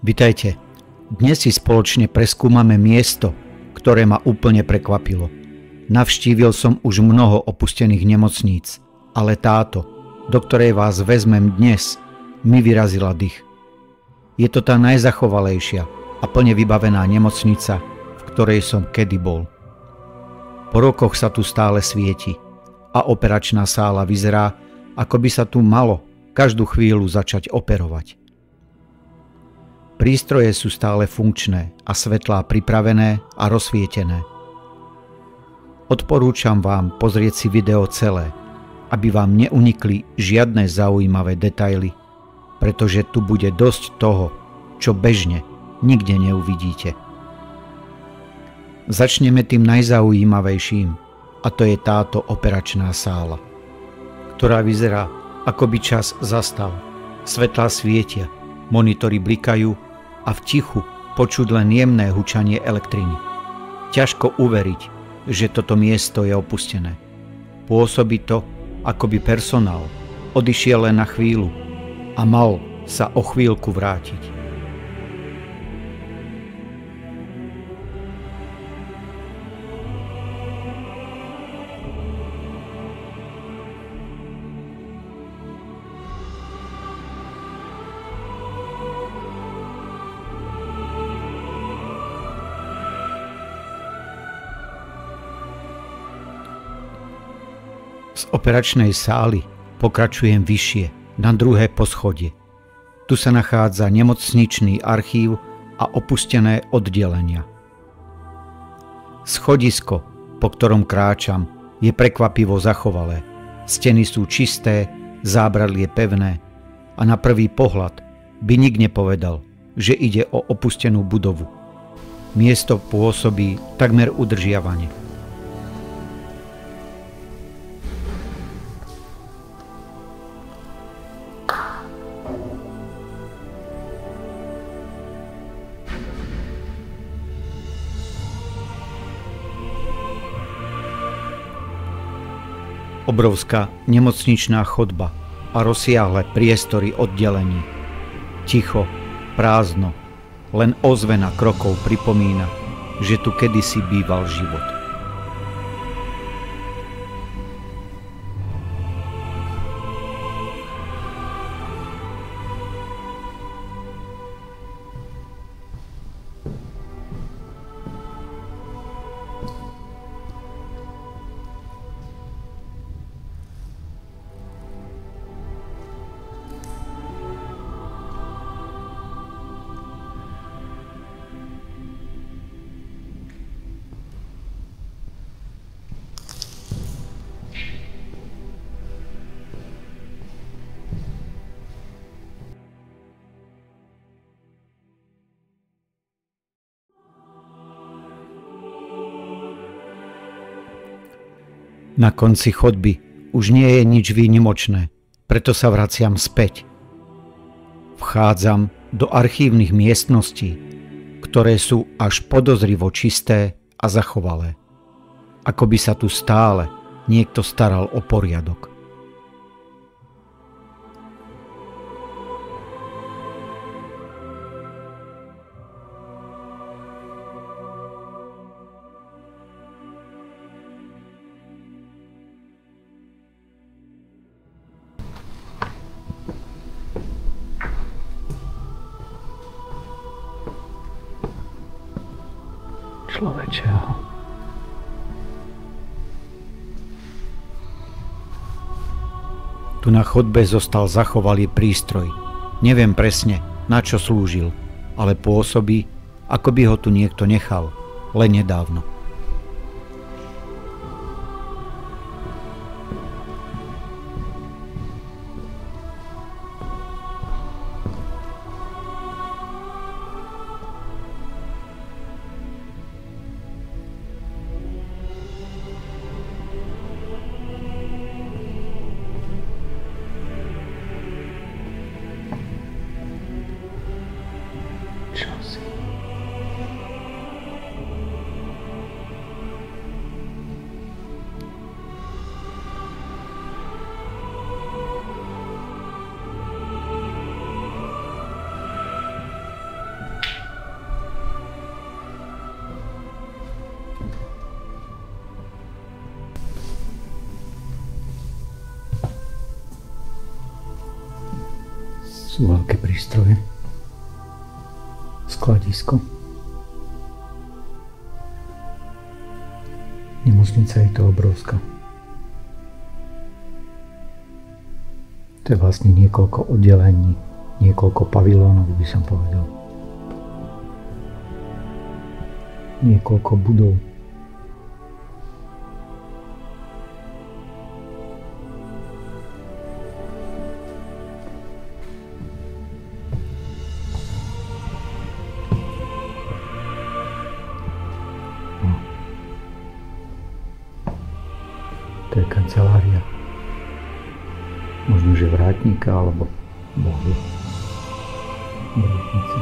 Vitajte. Dnes si spoločne preskúmame miesto, ktoré ma úplne prekvapilo. Navštívil som už mnoho opustených nemocníc, ale táto, do ktorej vás vezmem dnes, mi vyrazila dych. Je to tá najzachovalejšia a plne vybavená nemocnica, v ktorej som kedy bol. Po rokoch sa tu stále svieti a operačná sála vyzerá, ako by sa tu malo každú chvíľu začať operovať. Prístroje sú stále funkčné a svetlá pripravené a rozsvietené. Odporúčam vám pozrieť si video celé, aby vám neunikli žiadne zaujímavé detaily, pretože tu bude dosť toho, čo bežne nikde neuvidíte. Začneme tým najzaujímavejším, a to je táto operačná sála, ktorá vyzerá, ako by čas zastal. Svetlá svietia, monitory blikajú a v tichu počuť len jemné hučanie elektriny. Ťažko uveriť, že toto miesto je opustené. Pôsobí to, ako by personál odišiel len na chvíľu a mal sa o chvíľku vrátiť. Z operačnej sály pokračujem vyššie, na druhé poschodie. Tu sa nachádza nemocničný archív a opustené oddelenia. Schodisko, po ktorom kráčam, je prekvapivo zachovalé. Steny sú čisté, zábradlie pevné a na prvý pohľad by nik nepovedal, že ide o opustenú budovu. Miesto pôsobí takmer udržiavane. Obrovská nemocničná chodba a rozsiahle priestory oddelení. Ticho, prázdno, len ozvena krokov pripomína, že tu kedysi býval život. Na konci chodby už nie je nič výnimočné, preto sa vraciam späť. Vchádzam do archívnych miestností, ktoré sú až podozrivo čisté a zachovalé. Ako by sa tu stále niekto staral o poriadok. Človečeho. Tu na chodbe zostal zachovalý prístroj. Neviem presne, na čo slúžil, ale pôsobí, ako by ho tu niekto nechal, len nedávno. sú veľké prístroje. Skladisko. Nemocnica je to obrovská. To je vlastne niekoľko oddelení, niekoľko pavilónov, by som povedal. Niekoľko budov. To je kancelária. Možno, že vrátnika, alebo bohu. Vrátnice.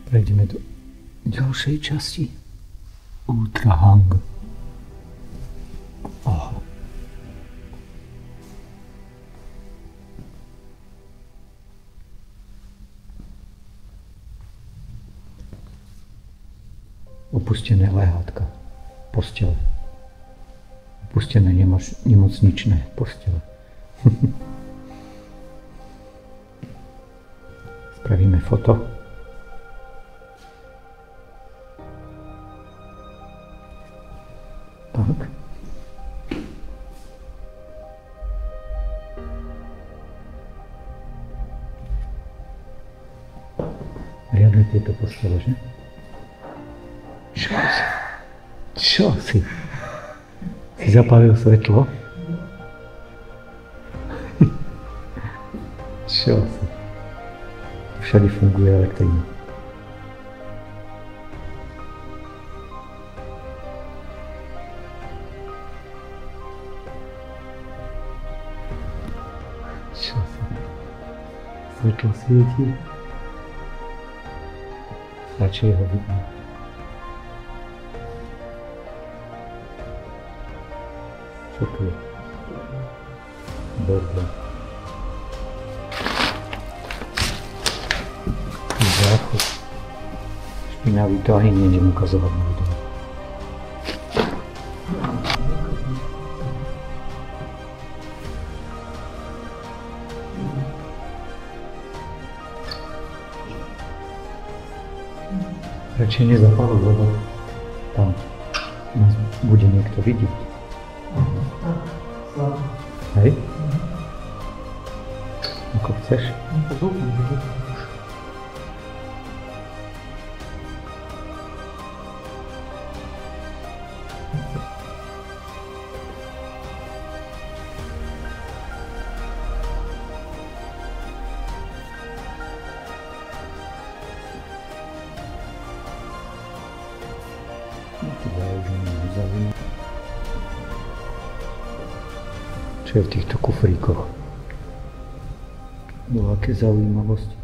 Prejdeme do ďalšej časti. Ultrahang. Opustené lehátka, postele. Opustené nemocničné postele. Spravíme foto. Tak. Riadne tieto postele, že? Čo si? Si zapálil svetlo? Čo si? Všade funguje elektrina. Čo si? Svetlo svieti. Radšej ho vidno. Čo tu je? Bordel. Záchod. Špinavý, to ani nejdem ukazovať na videu. Radšej nezapáľuj, lebo tam nás bude niekto vidieť. Hej? Ako chceš? Čo je v týchto kufríkoch? Bolo aké zaujímavosti.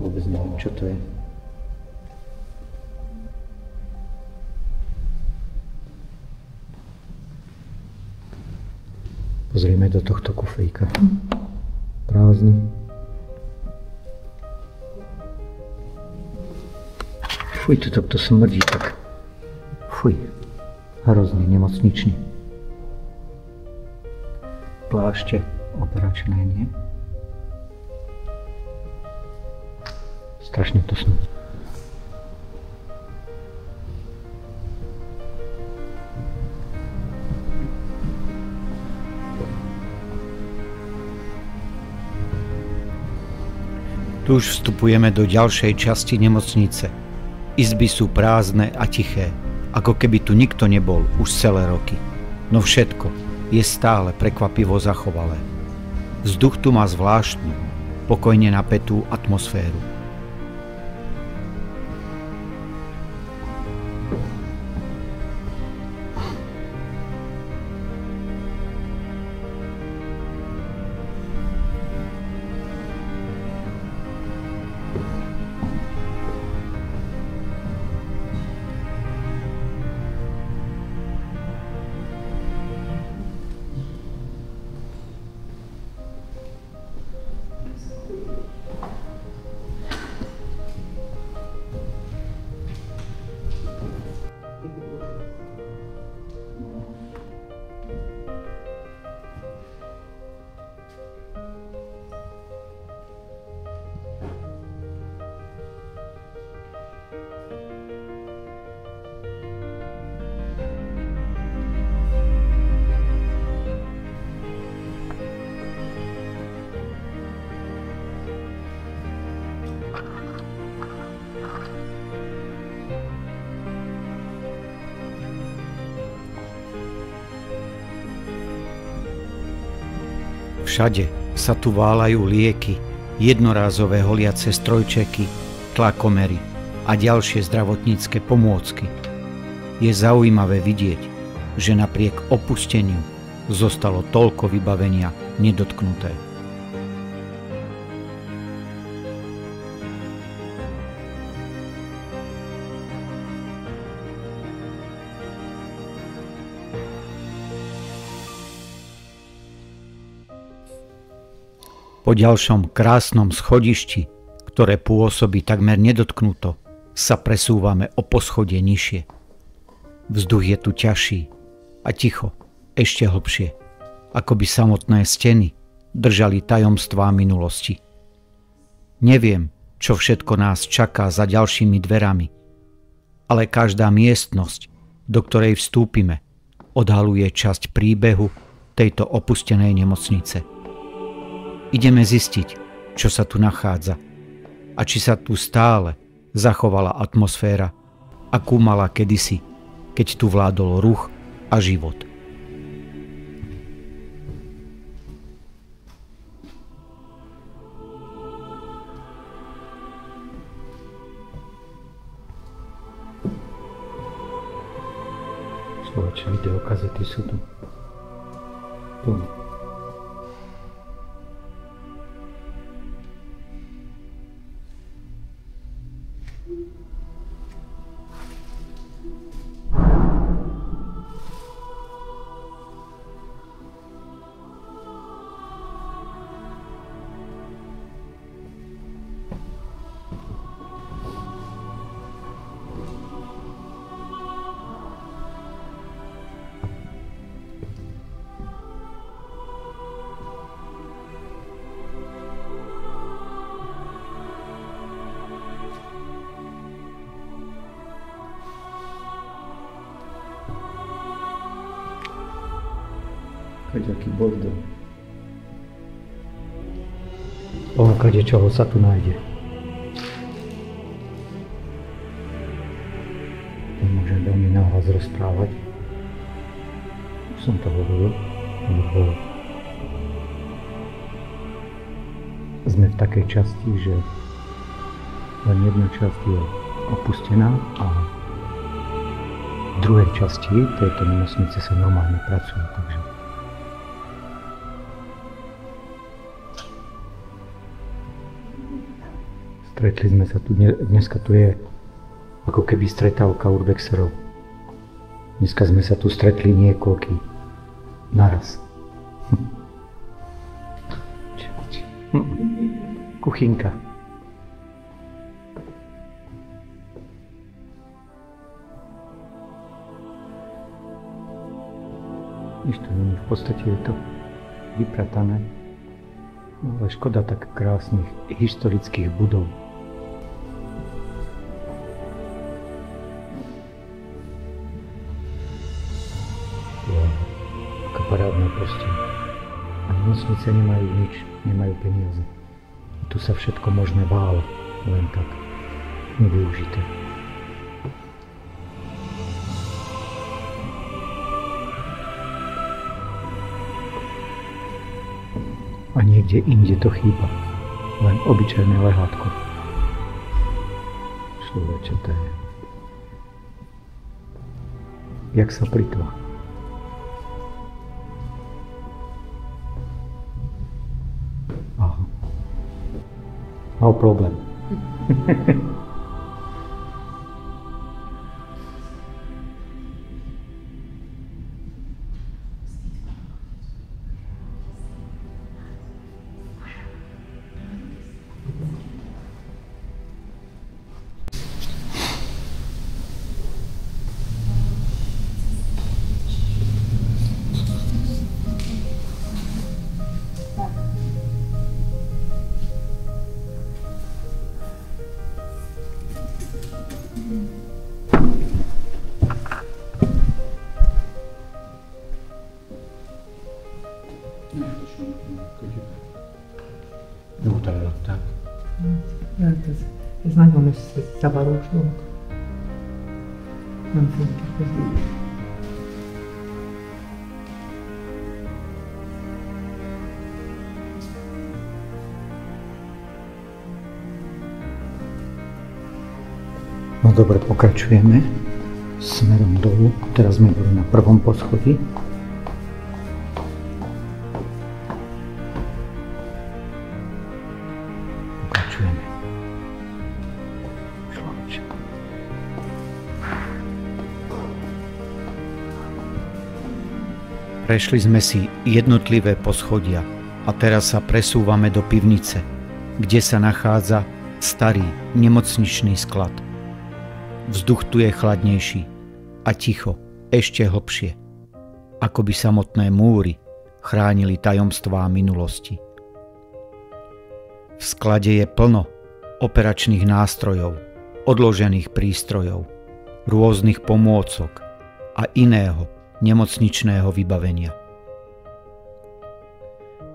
Vôbec neviem, čo to je. Pozrieme do tohto kufríka. Prázdny. Fuj, to smrdí tak. Fuj, hrozný, nemocničný. Plášte operačné, nie? Strašne to smrdí. Tu už vstupujeme do ďalšej časti nemocnice. Izby sú prázdne a tiché, ako keby tu nikto nebol už celé roky. No všetko je stále prekvapivo zachovalé. Vzduch tu má zvláštnu, pokojne napätú atmosféru. Všade sa tu váľajú lieky, jednorázové holiace strojčeky, tlakomery a ďalšie zdravotnícke pomôcky. Je zaujímavé vidieť, že napriek opusteniu zostalo toľko vybavenia nedotknuté. Po ďalšom krásnom schodišti, ktoré pôsobí takmer nedotknuto, sa presúvame o poschodie nižšie. Vzduch je tu ťažší a ticho, ešte hlbšie, ako by samotné steny držali tajomstvá minulosti. Neviem, čo všetko nás čaká za ďalšími dverami, ale každá miestnosť, do ktorej vstúpime, odhaluje časť príbehu tejto opustenej nemocnice. Ideme zistiť, čo sa tu nachádza a či sa tu stále zachovala atmosféra, akú mala kedysi, keď tu vládol ruch a život. Človeče, videokazety sú tu plné. Aký bordel. Kade čoho sa tu nájde. Nemôžem veľmi nahlas rozprávať. Už som to hovoril, lebo sme v takej časti, že len jedna časť je opustená a v druhej časti tejto nemocnice sa normálne pracuje, takže stretli sme sa tu, dneska tu je ako keby stretávka urbexerov. Dneska sme sa tu stretli niekoľký naraz. Kuchynka. Nič to nie je, v podstate je to vypratané, ale škoda tak krásnych historických budov. Parádne proste. A nemocnice nemajú nič, nemajú peniaze. Tu sa všetko možné vála, len tak, nevyužité. A niekde inde to chýba, len obyčajné lehátko. Človeče, to je... Jak sa plitva. No problem. No tak. Ez nagyon összezavaros dolog. Nem tudjuk közben. No dobre, pokračujeme smerom dolu. Teraz sme boli na prvom poschodí. Pokračujeme. Prešli sme si jednotlivé poschodia a teraz sa presúvame do pivnice, kde sa nachádza starý nemocničný sklad. Vzduch tu je chladnejší a ticho ešte hlbšie, ako by samotné múry chránili tajomstvá minulosti. V sklade je plno operačných nástrojov, odložených prístrojov, rôznych pomôcok a iného nemocničného vybavenia.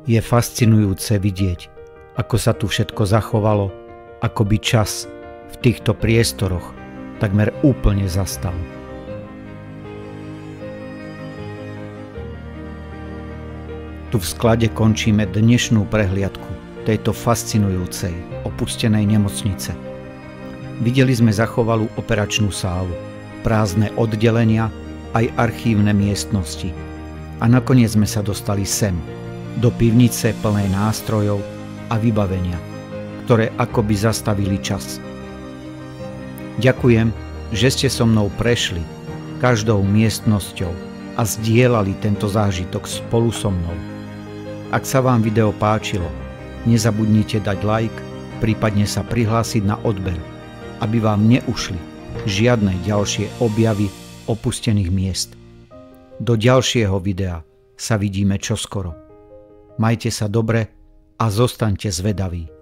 Je fascinujúce vidieť, ako sa tu všetko zachovalo, ako by čas v týchto priestoroch takmer úplne zastal. Tu v sklade končíme dnešnú prehliadku tejto fascinujúcej, opustenej nemocnice. Videli sme zachovalú operačnú sálu, prázdne oddelenia, aj archívne miestnosti. A nakoniec sme sa dostali sem, do pivnice plnej nástrojov a vybavenia, ktoré akoby zastavili čas. Ďakujem, že ste so mnou prešli každou miestnosťou a zdieľali tento zážitok spolu so mnou. Ak sa vám video páčilo, nezabudnite dať like, prípadne sa prihlásiť na odber, aby vám neušli žiadne ďalšie objavy opustených miest. Do ďalšieho videa sa vidíme čoskoro. Majte sa dobre a zostaňte zvedaví.